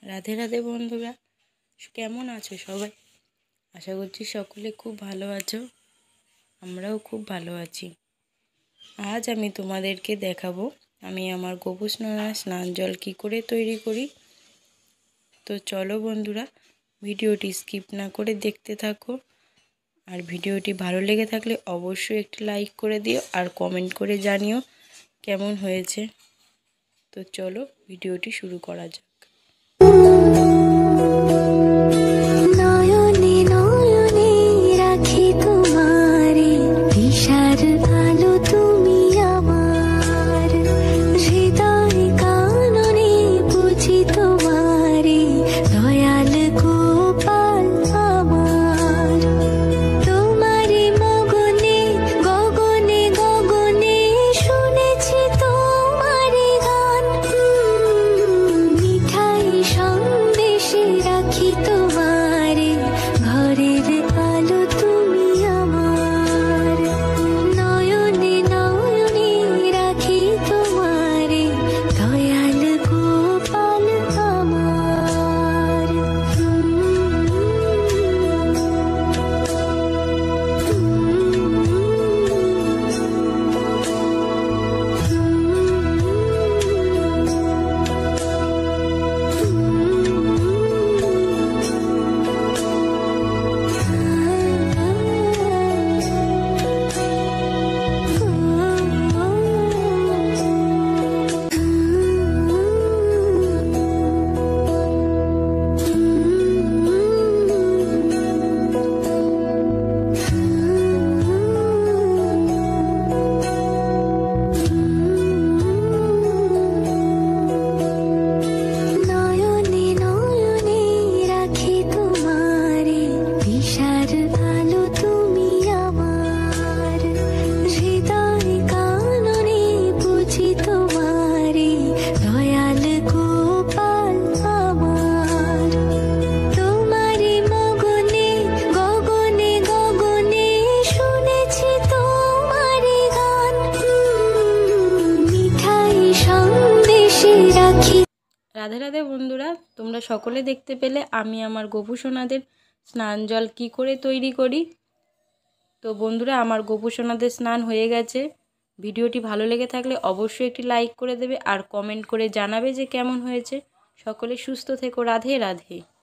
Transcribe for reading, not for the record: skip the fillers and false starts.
রাধে রাধে বন্ধুরা, কেমন আছো সবাই? আশা করছি সকলে খুব ভালো আছো। আমরাও খুব ভালো আছি। আজ আমি তোমাদেরকে দেখাবো আমি আমার গোপুসোনার স্নান জল কী করে তৈরি করি। তো চলো বন্ধুরা, ভিডিওটি স্কিপ না করে দেখতে থাকো। আর ভিডিওটি ভালো লেগে থাকলে অবশ্যই একটি লাইক করে দিও আর কমেন্ট করে জানিও কেমন হয়েছে। তো চলো ভিডিওটি শুরু করা যাক। রাধে রাধে বন্ধুরা, তোমরা সকলে দেখতে পেলে আমি আমার গোপুসোনাদের স্নান জল কী করে তৈরি করি। তো বন্ধুরা, আমার গোপুসোনাদের স্নান হয়ে গেছে। ভিডিওটি ভালো লেগে থাকলে অবশ্যই একটি লাইক করে দেবে আর কমেন্ট করে জানাবে যে কেমন হয়েছে। সকলে সুস্থ থেকো। রাধে রাধে।